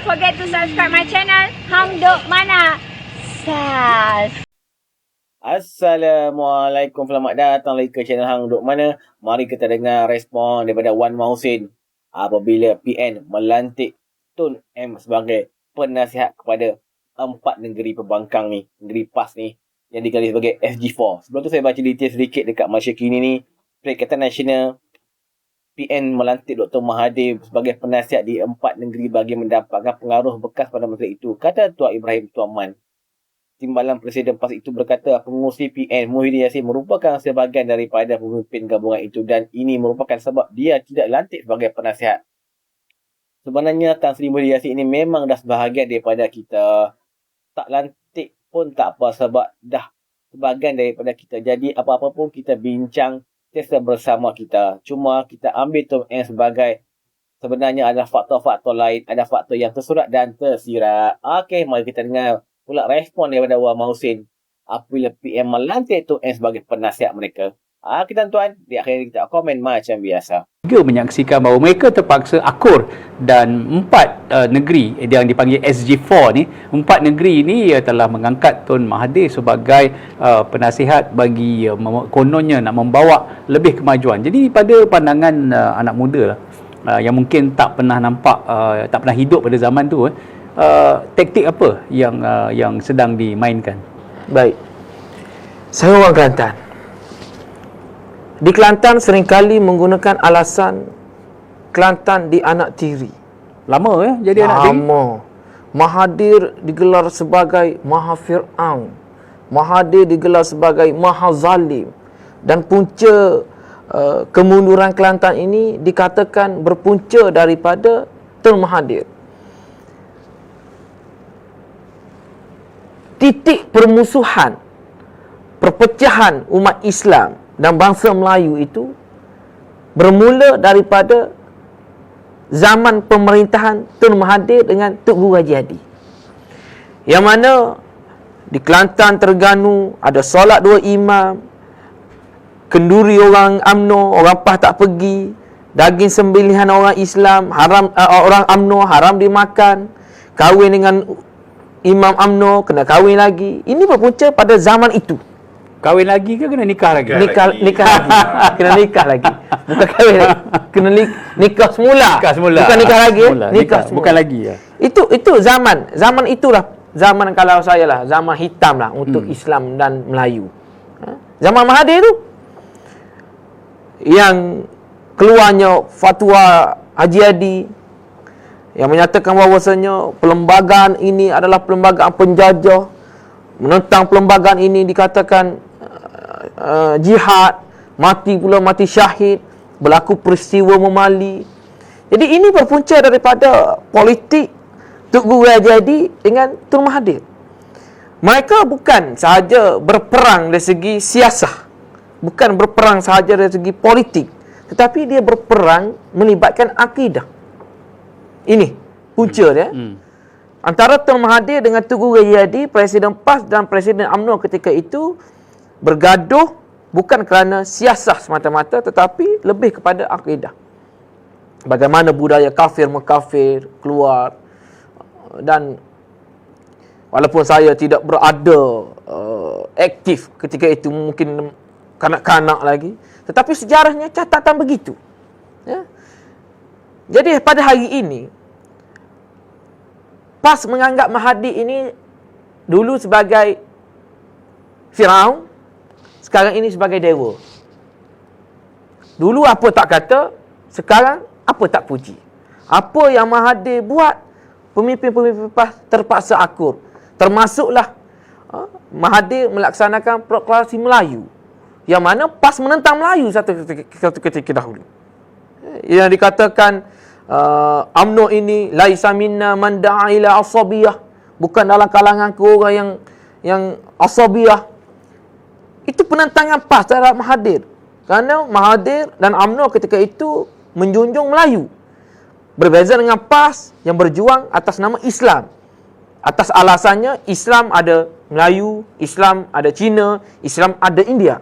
forget to subscribe my channel Hang Duk Mana. Sas. Assalamualaikum, selamat datang lagi ke channel Hang Duk Mana. Mari kita dengar respon daripada Wan Mahusin apabila PN melantik Tun M sebagai penasihat kepada 4 negeri pembangkang ni, negeri PAS ni, yang dikenali sebagai SG4. Sebelum tu saya baca detail sedikit dekat Malaysia kini ni. Perikatan Nasional PN melantik Dr. Mahathir sebagai penasihat di 4 negeri bagi mendapatkan pengaruh bekas pada masa itu, kata Tuan Ibrahim Tuaman. Timbalan Presiden PAS itu berkata pengurusi PN Muhyiddin Yassin merupakan sebahagian daripada pemimpin gabungan itu dan ini merupakan sebab dia tidak lantik sebagai penasihat. Sebenarnya Tan Sri Muhyiddin Yassin ini memang dah sebahagian daripada kita. Tak lantik pun tak apa sebab dah sebahagian daripada kita. Jadi apa-apa pun kita bincang sentiasa bersama kita. Cuma kita ambil Tom M sebagai sebenarnya ada faktor-faktor lain, ada faktor yang tersurat dan tersirat. Okey, mari kita dengar pula respon daripada Wan Mahusin apabila PM melantik Tom M sebagai penasihat mereka. Okey tuan-tuan, di akhir kita komen macam biasa. Juga menyaksikan bahawa mereka terpaksa akur dan 4 negeri yang dipanggil SG4 ni, 4 negeri ni telah mengangkat Tun Mahathir sebagai penasihat bagi kononnya nak membawa lebih kemajuan. Jadi pada pandangan anak muda lah, yang mungkin tak pernah nampak, tak pernah hidup pada zaman tu, taktik apa yang sedang dimainkan? Baik, saya orang Kelantan. Di Kelantan seringkali menggunakan alasan Kelantan dianak tiri. Lama ya jadi anak tiri? Lama. Mahathir digelar sebagai Maha Fir'aun. Mahathir digelar sebagai Maha Zalim. Dan punca kemunduran Kelantan ini dikatakan berpunca daripada Tun Mahathir. Titik permusuhan, perpecahan umat Islam dan bangsa Melayu itu bermula daripada zaman pemerintahan Tun Mahathir dengan Tok Guru Haji Hadi. Yang mana di Kelantan, Terengganu ada solat 2 imam, kenduri orang UMNO, orang PAS tak pergi, daging sembelihan orang Islam haram, orang UMNO haram dimakan, kahwin dengan imam UMNO kena kahwin lagi. Ini berpunca pada zaman itu. Kahwin lagi ke kena nikah lagi? Nikah lagi. Kena nikah lagi. Bukan kahwin lagi. Kena nikah semula. Nikah semula. Bukan nikah lagi. Semula. Nikah semula. Bukan lagi ya. Itu zaman. Zaman itulah. Zaman kalau saya lah. Zaman hitam lah untuk Islam dan Melayu. Zaman Mahathir tu. Yang keluarnya fatwa Haji Hadi yang menyatakan bahawasanya perlembagaan ini adalah perlembagaan penjajah. Menentang perlembagaan ini dikatakan jihad, mati pula mati syahid, berlaku peristiwa memali. Jadi ini berpunca daripada politik Tok Guru Haji Hadi dengan Tun Mahathir. Mereka bukan sahaja berperang dari segi siasah, bukan berperang sahaja dari segi politik, tetapi dia berperang melibatkan akidah. Ini punca dia. Antara Tun Mahathir dengan Tok Guru Haji Hadi, Presiden PAS dan Presiden UMNO ketika itu bergaduh bukan kerana siasah semata-mata, tetapi lebih kepada akidah. Bagaimana budaya kafir mengkafir keluar. Dan walaupun saya tidak berada aktif ketika itu, mungkin kanak-kanak lagi, tetapi sejarahnya catatan begitu. Ya? Jadi pada hari ini PAS menganggap Mahathir ini dulu sebagai Firaun, sekarang ini sebagai dewa. Dulu apa tak kata, sekarang apa tak puji. Apa yang Mahathir buat, pemimpin-pemimpin PAS terpaksa akur. Termasuklah Mahathir melaksanakan proklamasi Melayu, yang mana PAS menentang Melayu satu ketika dahulu. Yang dikatakan UMNO ini laisa minna man da'a ila asabiyah, bukan dalam kalanganku orang yang asabiyah. Itu penentangan PAS terhadap Mahathir. Kerana Mahathir dan UMNO ketika itu menjunjung Melayu. Berbeza dengan PAS yang berjuang atas nama Islam. Atas alasannya Islam ada Melayu, Islam ada Cina, Islam ada India.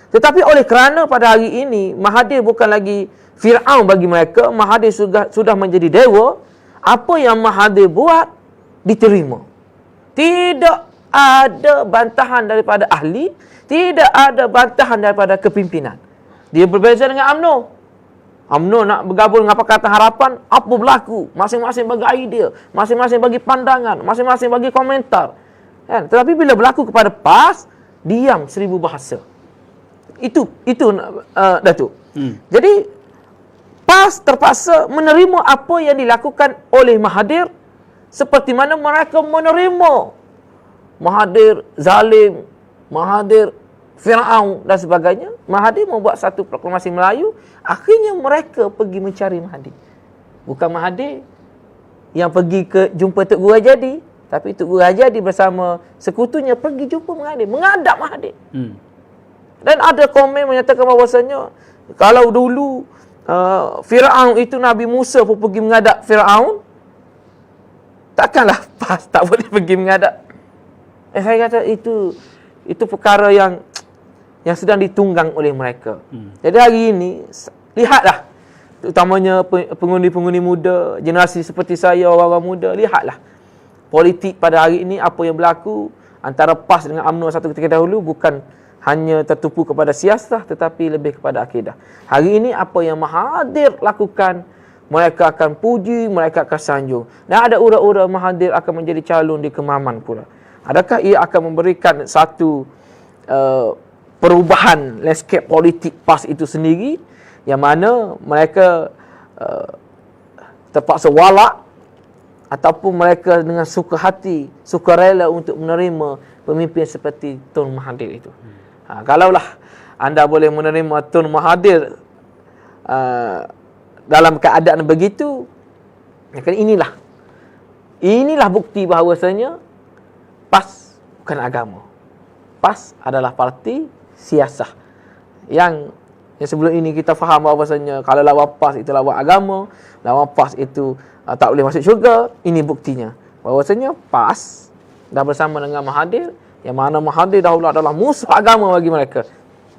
Tetapi oleh kerana pada hari ini Mahathir bukan lagi Fir'aun bagi mereka, Mahathir sudah menjadi dewa, apa yang Mahathir buat diterima. Tidak ada bantahan daripada ahli, tidak ada bantahan daripada kepimpinan. Dia berbeza dengan UMNO. UMNO nak bergabung dengan Pakatan Harapan, apa berlaku? Masing-masing bagi idea, masing-masing bagi pandangan, masing-masing bagi komentar. Kan? Tetapi bila berlaku kepada PAS, diam 1000 bahasa. Itu Datuk. Jadi PAS terpaksa menerima apa yang dilakukan oleh Mahathir seperti mana mereka menerima Mahathir zalim, Mahathir Firaun dan sebagainya. Mahathir membuat satu proklamasi Melayu, akhirnya mereka pergi mencari Mahathir. Bukan Mahathir yang pergi ke jumpa Tok Guru Hajadi, tapi Tok Guru Hajadi bersama sekutunya pergi jumpa Mahathir, menghadap Mahathir. Dan ada komen menyatakan bahawasanya kalau dulu Firaun itu Nabi Musa pun pergi menghadap Firaun, takkanlah PAS tak boleh pergi menghadap. Saya kata itu perkara yang sedang ditunggang oleh mereka. Jadi hari ini lihatlah, terutamanya pengundi-pengundi muda, generasi seperti saya, orang-orang muda, lihatlah politik pada hari ini apa yang berlaku antara PAS dengan UMNO satu ketika dahulu bukan hanya tertumpu kepada siasah tetapi lebih kepada akidah. Hari ini apa yang Mahathir lakukan, mereka akan puji, mereka akan sanjung. Dan ada ura-ura Mahathir akan menjadi calon di Kemaman pula. Adakah ia akan memberikan satu perubahan landscape politik PAS itu sendiri, yang mana mereka terpaksa walak ataupun mereka dengan suka hati, suka rela untuk menerima pemimpin seperti Tun Mahathir itu. Kalaulah anda boleh menerima Tun Mahathir dalam keadaan begitu, maka inilah bukti bahawasanya PAS bukan agama. PAS adalah parti siasah yang sebelum ini kita faham bahawasanya kalau lawan PAS itu lawan agama, lawan PAS itu tak boleh masuk syurga. Ini buktinya bahawasanya PAS dah bersama dengan Mahathir, yang mana Mahathir dahulu adalah musuh agama bagi mereka.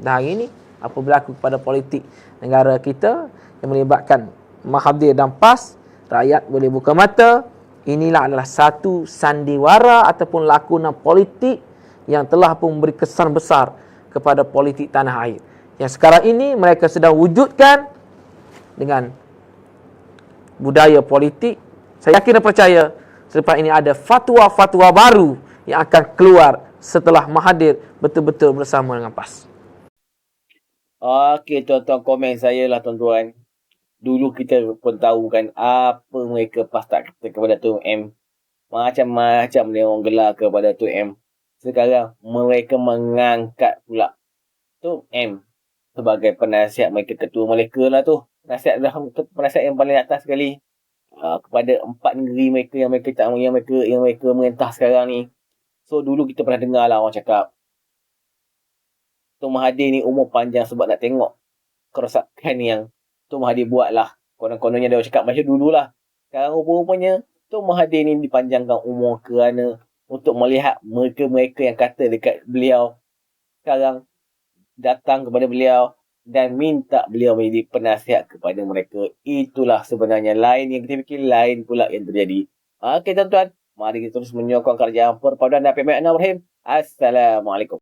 Dan hari ini apa berlaku kepada politik negara kita yang melibatkan Mahathir dan PAS, rakyat boleh buka mata. Inilah adalah satu sandiwara ataupun lakonan politik yang telah pun memberi kesan besar kepada politik tanah air, yang sekarang ini mereka sedang wujudkan dengan budaya politik. Saya yakin dan percaya selepas ini ada fatwa-fatwa baru yang akan keluar setelah Mahathir betul-betul bersama dengan PAS. Okey, tuan-tuan, komen saya lah tuan-tuan. Dulu kita pun tahu kan apa mereka PAS tak kata kepada Tun M. Macam-macam dia orang gelar kepada Tun M. Sekarang mereka mengangkat pula Tun M sebagai penasihat mereka, ketua mereka lah tu. Penasihat yang paling atas sekali kepada 4 negeri mereka yang mereka merintah sekarang ni. So dulu kita pernah dengar lah orang cakap Tun Mahathir ni umur panjang sebab nak tengok kerosakan yang Tun Mahathir buat lah. Konon-kononnya dia cakap macam dulu lah. Sekarang rupanya Tun Mahathir ni dipanjangkan umur kerana untuk melihat mereka-mereka yang kata dekat beliau sekarang datang kepada beliau dan minta beliau menjadi penasihat kepada mereka. Itulah sebenarnya lain yang kita fikir, lain pula yang terjadi. Okey tuan-tuan, mari kita terus menyokong kerajaan perpaduan dan PMN Ibrahim. Assalamualaikum.